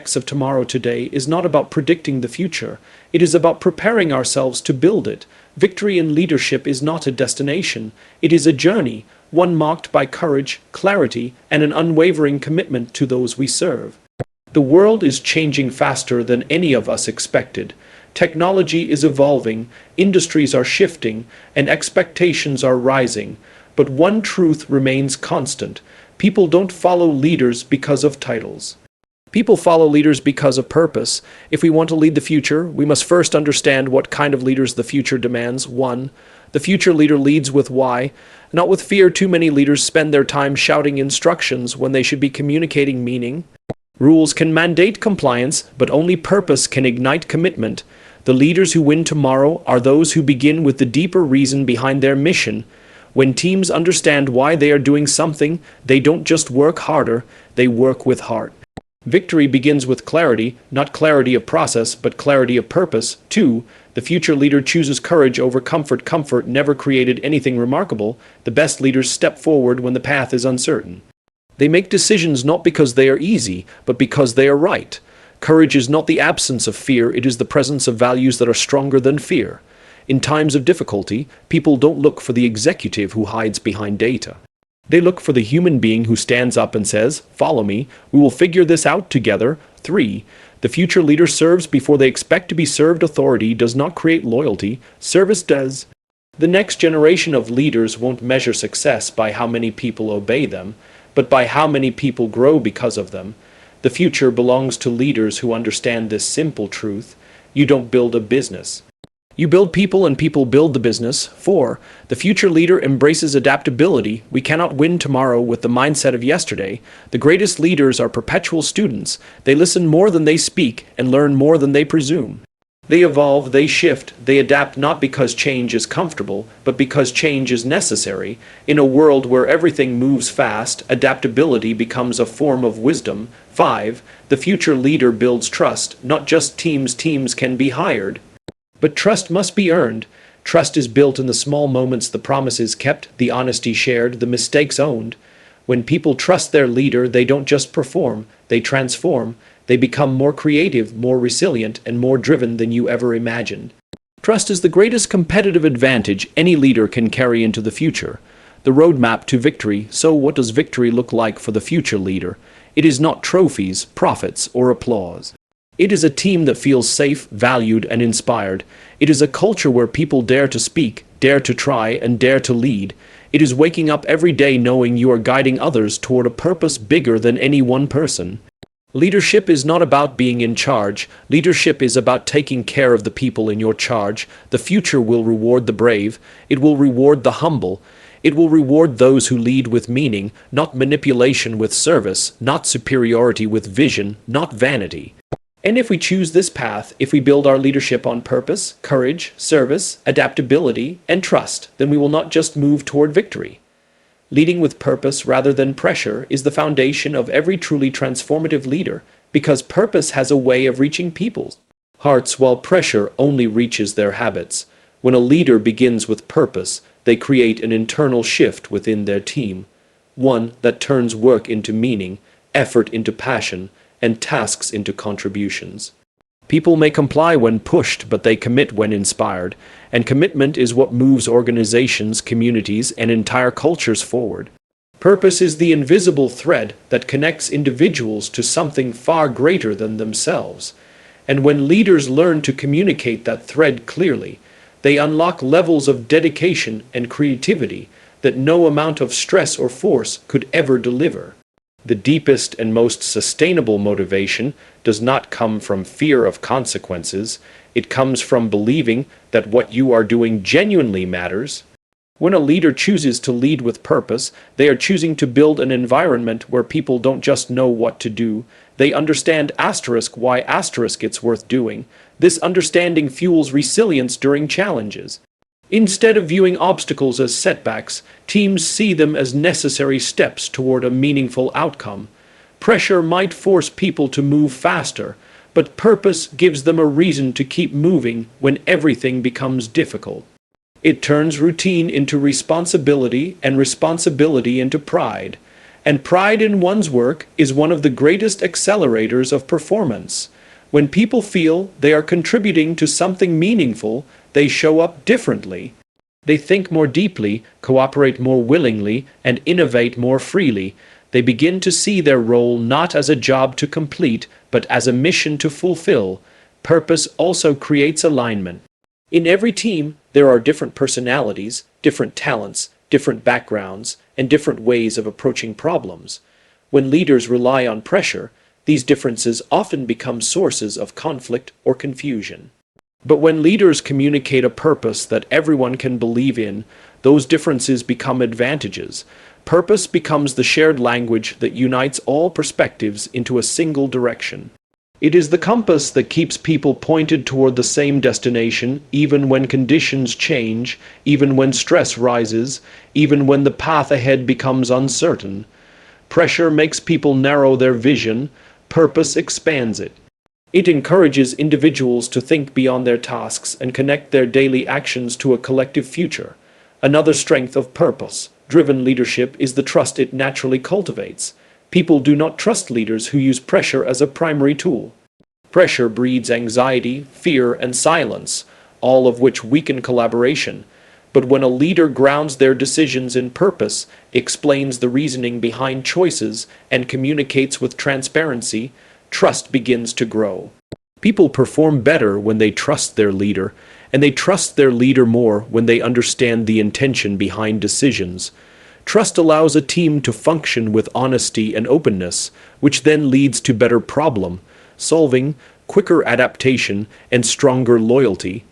Of tomorrow today is not about predicting the future. It is about preparing ourselves to build it. Victory in leadership is not a destination. It is a journey, one marked by courage, clarity, and an unwavering commitment to those we serve. The world is changing faster than any of us expected. Technology is evolving, industries are shifting, and expectations are rising. But one truth remains constant. People don't follow leaders because of titles. People follow leaders because of purpose. If we want to lead the future, we must first understand what kind of leaders the future demands. 1. The future leader leads with why, not with fear. Too many leaders spend their time shouting instructions when they should be communicating meaning. Rules can mandate compliance, but only purpose can ignite commitment. The leaders who win tomorrow are those who begin with the deeper reason behind their mission. When teams understand why they are doing something, they don't just work harder, they work with heart. Victory begins with clarity, not clarity of process, but clarity of purpose. 2. The future leader chooses courage over comfort. Comfort never created anything remarkable. The best leaders step forward when the path is uncertain. They make decisions not because they are easy, but because they are right. Courage is not the absence of fear, it is the presence of values that are stronger than fear. In times of difficulty, people don't look for the executive who hides behind data. They look for the human being who stands up and says, "Follow me, we will figure this out together." 3. The future leader serves before they expect to be served. Authority does not create loyalty, service does. The next generation of leaders won't measure success by how many people obey them, but by how many people grow because of them. The future belongs to leaders who understand this simple truth. You don't build a business. You build people and people build the business. 4. The future leader embraces adaptability. We cannot win tomorrow with the mindset of yesterday. The greatest leaders are perpetual students. They listen more than they speak and learn more than they presume. They evolve, they shift, they adapt not because change is comfortable, but because change is necessary. In a world where everything moves fast, adaptability becomes a form of wisdom. 5. The future leader builds trust, not just teams. Teams can be hired, but trust must be earned. Trust is built in the small moments, the promises kept, the honesty shared, the mistakes owned. When people trust their leader, they don't just perform, they transform. They become more creative, more resilient, and more driven than you ever imagined. Trust is the greatest competitive advantage any leader can carry into the future. The roadmap to victory. So what does victory look like for the future leader? It is not trophies, profits, or applause. It is a team that feels safe, valued, and inspired. It is a culture where people dare to speak, dare to try, and dare to lead. It is waking up every day knowing you are guiding others toward a purpose bigger than any one person. Leadership is not about being in charge. Leadership is about taking care of the people in your charge. The future will reward the brave. It will reward the humble. It will reward those who lead with meaning, not manipulation with service, not superiority with vision, not vanity. And if we choose this path, if we build our leadership on purpose, courage, service, adaptability, and trust, then we will not just move toward victory. Leading with purpose rather than pressure is the foundation of every truly transformative leader, because purpose has a way of reaching people's hearts while pressure only reaches their habits. When a leader begins with purpose, they create an internal shift within their team, one that turns work into meaning, effort into passion, and tasks into contributions. People may comply when pushed, but they commit when inspired, and commitment is what moves organizations, communities, and entire cultures forward. Purpose is the invisible thread that connects individuals to something far greater than themselves. And when leaders learn to communicate that thread clearly, they unlock levels of dedication and creativity that no amount of stress or force could ever deliver. The deepest and most sustainable motivation does not come from fear of consequences. It comes from believing that what you are doing genuinely matters. When a leader chooses to lead with purpose, they are choosing to build an environment where people don't just know what to do. They understand why it's worth doing. This understanding fuels resilience during challenges. Instead of viewing obstacles as setbacks, teams see them as necessary steps toward a meaningful outcome. Pressure might force people to move faster, but purpose gives them a reason to keep moving when everything becomes difficult. It turns routine into responsibility and responsibility into pride. And pride in one's work is one of the greatest accelerators of performance. When people feel they are contributing to something meaningful, they show up differently. They think more deeply, cooperate more willingly, and innovate more freely. They begin to see their role not as a job to complete, but as a mission to fulfill. Purpose also creates alignment. In every team, there are different personalities, different talents, different backgrounds, and different ways of approaching problems. When leaders rely on pressure, these differences often become sources of conflict or confusion. But when leaders communicate a purpose that everyone can believe in, those differences become advantages. Purpose becomes the shared language that unites all perspectives into a single direction. It is the compass that keeps people pointed toward the same destination, even when conditions change, even when stress rises, even when the path ahead becomes uncertain. Pressure makes people narrow their vision, purpose expands it. It encourages individuals to think beyond their tasks and connect their daily actions to a collective future. Another strength of purpose-driven leadership is the trust it naturally cultivates. People do not trust leaders who use pressure as a primary tool. Pressure breeds anxiety, fear, and silence, all of which weaken collaboration. But when a leader grounds their decisions in purpose, explains the reasoning behind choices, and communicates with transparency, trust begins to grow. People perform better when they trust their leader, and they trust their leader more when they understand the intention behind decisions. Trust allows a team to function with honesty and openness, which then leads to better problem solving, quicker adaptation, and stronger loyalty.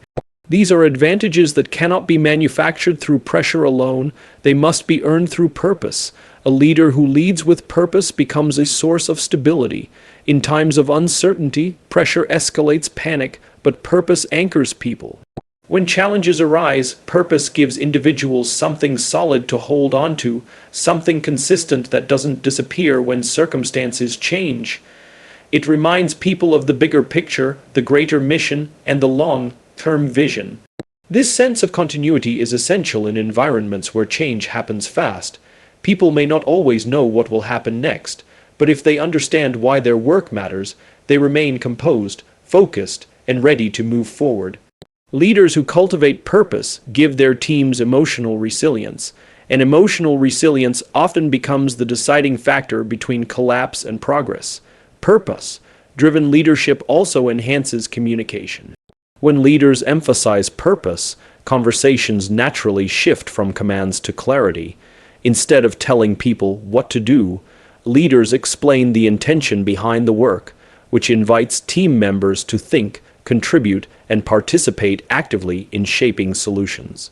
These are advantages that cannot be manufactured through pressure alone. They must be earned through purpose. A leader who leads with purpose becomes a source of stability. In times of uncertainty, pressure escalates panic, but purpose anchors people. When challenges arise, purpose gives individuals something solid to hold on to, something consistent that doesn't disappear when circumstances change. It reminds people of the bigger picture, the greater mission, and the long-term vision. This sense of continuity is essential in environments where change happens fast. People may not always know what will happen next, but if they understand why their work matters, they remain composed, focused, and ready to move forward. Leaders who cultivate purpose give their teams emotional resilience, and emotional resilience often becomes the deciding factor between collapse and progress. Purpose-driven leadership also enhances communication. When leaders emphasize purpose, conversations naturally shift from commands to clarity. Instead of telling people what to do, leaders explain the intention behind the work, which invites team members to think, contribute, and participate actively in shaping solutions.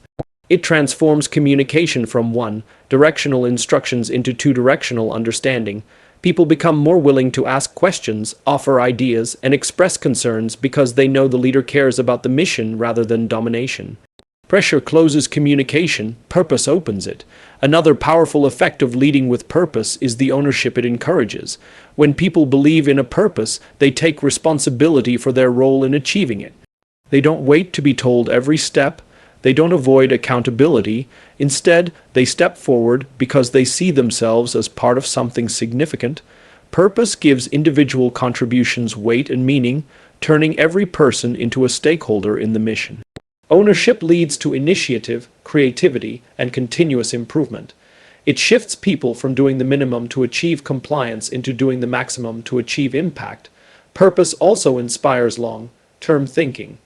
It transforms communication from one-directional instructions into two-directional understanding. People become more willing to ask questions, offer ideas, and express concerns because they know the leader cares about the mission rather than domination. Pressure closes communication, purpose opens it. Another powerful effect of leading with purpose is the ownership it encourages. When people believe in a purpose, they take responsibility for their role in achieving it. They don't wait to be told every step. They don't avoid accountability. Instead, they step forward because they see themselves as part of something significant. Purpose gives individual contributions weight and meaning, turning every person into a stakeholder in the mission. Ownership leads to initiative, creativity, and continuous improvement. It shifts people from doing the minimum to achieve compliance into doing the maximum to achieve impact. Purpose also inspires long-term thinking.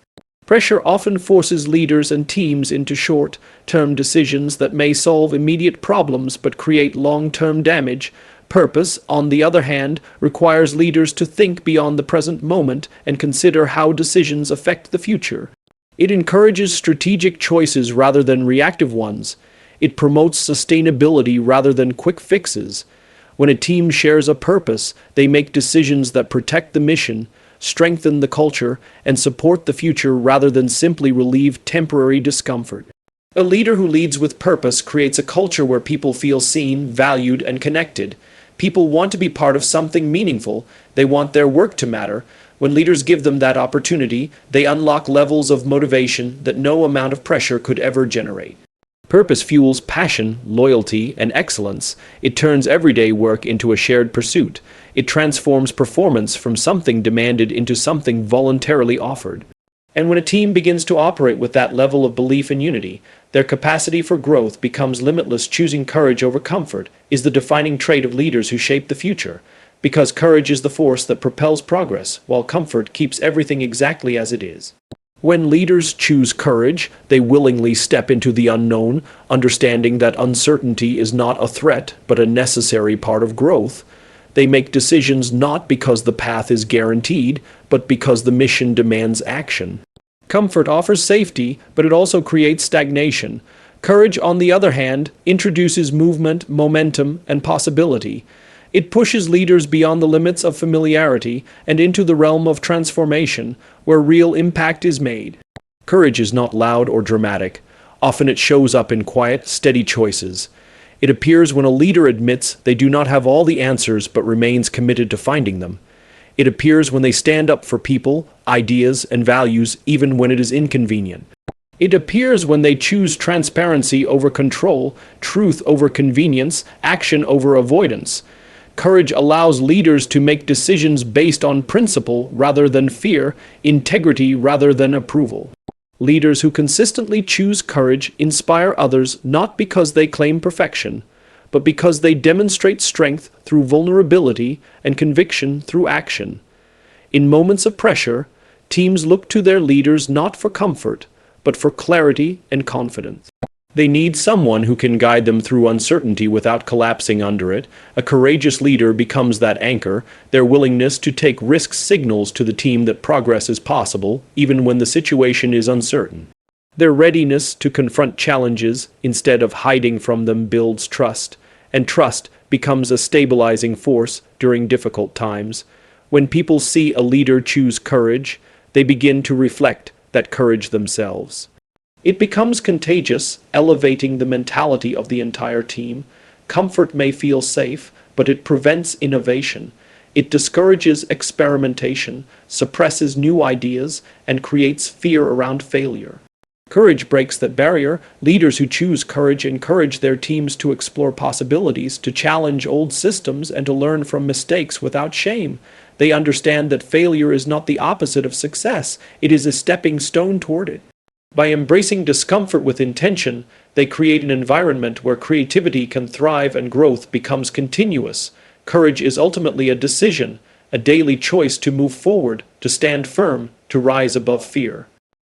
Pressure often forces leaders and teams into short-term decisions that may solve immediate problems but create long-term damage. Purpose, on the other hand, requires leaders to think beyond the present moment and consider how decisions affect the future. It encourages strategic choices rather than reactive ones. It promotes sustainability rather than quick fixes. When a team shares a purpose, they make decisions that protect the mission, strengthen the culture, and support the future rather than simply relieve temporary discomfort. A leader who leads with purpose creates a culture where people feel seen, valued, and connected. People want to be part of something meaningful. They want their work to matter. When leaders give them that opportunity, they unlock levels of motivation that no amount of pressure could ever generate. Purpose fuels passion, loyalty, and excellence. It turns everyday work into a shared pursuit. It transforms performance from something demanded into something voluntarily offered. And when a team begins to operate with that level of belief and unity, their capacity for growth becomes limitless. Choosing courage over comfort is the defining trait of leaders who shape the future, because courage is the force that propels progress, while comfort keeps everything exactly as it is. When leaders choose courage, they willingly step into the unknown, understanding that uncertainty is not a threat, but a necessary part of growth. They make decisions not because the path is guaranteed, but because the mission demands action. Comfort offers safety, but it also creates stagnation. Courage, on the other hand, introduces movement, momentum, and possibility. It pushes leaders beyond the limits of familiarity and into the realm of transformation, where real impact is made. Courage is not loud or dramatic. Often it shows up in quiet, steady choices. It appears when a leader admits they do not have all the answers but remains committed to finding them. It appears when they stand up for people, ideas, and values even when it is inconvenient. It appears when they choose transparency over control, truth over convenience, action over avoidance. Courage allows leaders to make decisions based on principle rather than fear, integrity rather than approval. Leaders who consistently choose courage inspire others not because they claim perfection, but because they demonstrate strength through vulnerability and conviction through action. In moments of pressure, teams look to their leaders not for comfort, but for clarity and confidence. They need someone who can guide them through uncertainty without collapsing under it. A courageous leader becomes that anchor. Their willingness to take risks signals to the team that progress is possible, even when the situation is uncertain. Their readiness to confront challenges instead of hiding from them builds trust, and trust becomes a stabilizing force during difficult times. When people see a leader choose courage, they begin to reflect that courage themselves. It becomes contagious, elevating the mentality of the entire team. Comfort may feel safe, but it prevents innovation. It discourages experimentation, suppresses new ideas, and creates fear around failure. Courage breaks that barrier. Leaders who choose courage encourage their teams to explore possibilities, to challenge old systems, and to learn from mistakes without shame. They understand that failure is not the opposite of success, it is a stepping stone toward it. By embracing discomfort with intention, they create an environment where creativity can thrive and growth becomes continuous. Courage is ultimately a decision, a daily choice to move forward, to stand firm, to rise above fear.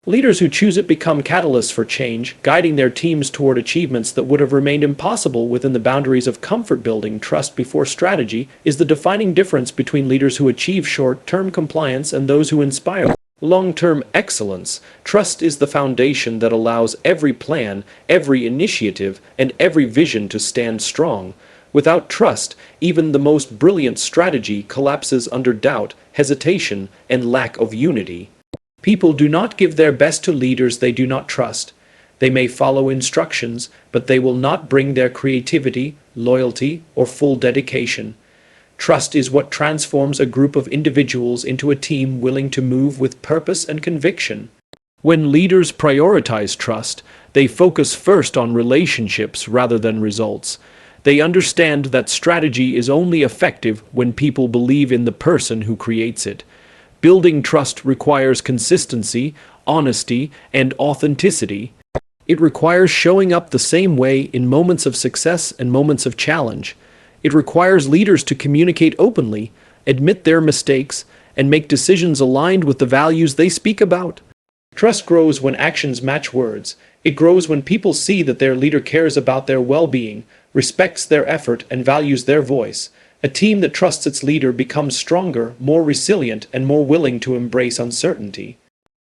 Leaders who choose it become catalysts for change, guiding their teams toward achievements that would have remained impossible within the boundaries of comfort. Building trust before strategy is the defining difference between leaders who achieve short-term compliance and those who inspire long-term excellence. Trust is the foundation that allows every plan, every initiative, and every vision to stand strong. Without trust, even the most brilliant strategy collapses under doubt, hesitation, and lack of unity. People do not give their best to leaders they do not trust. They may follow instructions, but they will not bring their creativity, loyalty, or full dedication. Trust is what transforms a group of individuals into a team willing to move with purpose and conviction. When leaders prioritize trust, they focus first on relationships rather than results. They understand that strategy is only effective when people believe in the person who creates it. Building trust requires consistency, honesty, and authenticity. It requires showing up the same way in moments of success and moments of challenge. It requires leaders to communicate openly, admit their mistakes, and make decisions aligned with the values they speak about. Trust grows when actions match words. It grows when people see that their leader cares about their well-being, respects their effort, and values their voice. A team that trusts its leader becomes stronger, more resilient, and more willing to embrace uncertainty.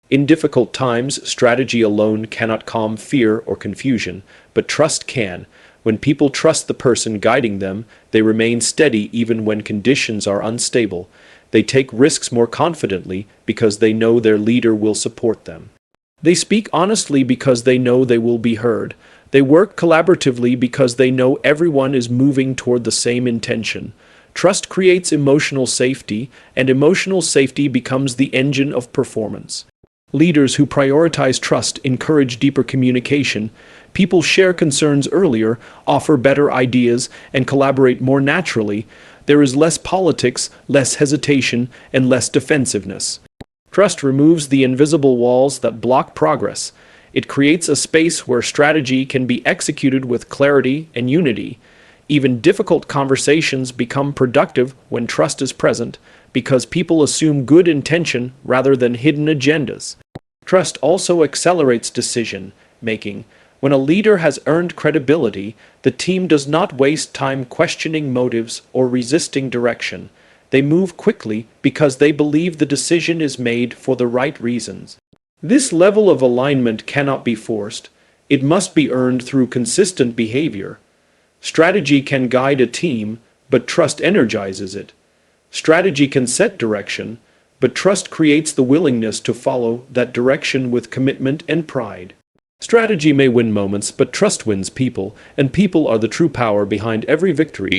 In difficult times, strategy alone cannot calm fear or confusion, but trust can. When people trust the person guiding them, they remain steady even when conditions are unstable. They take risks more confidently because they know their leader will support them. They speak honestly because they know they will be heard. They work collaboratively because they know everyone is moving toward the same intention. Trust creates emotional safety, and emotional safety becomes the engine of performance. Leaders who prioritize trust encourage deeper communication. People share concerns earlier, offer better ideas, and collaborate more naturally. There is less politics, less hesitation, and less defensiveness. Trust removes the invisible walls that block progress. It creates a space where strategy can be executed with clarity and unity. Even difficult conversations become productive when trust is present, because people assume good intention rather than hidden agendas. Trust also accelerates decision making. When a leader has earned credibility, the team does not waste time questioning motives or resisting direction. They move quickly because they believe the decision is made for the right reasons. This level of alignment cannot be forced. It must be earned through consistent behavior. Strategy can guide a team, but trust energizes it. Strategy can set direction, but trust creates the willingness to follow that direction with commitment and pride. Strategy may win moments, but trust wins people, and people are the true power behind every victory.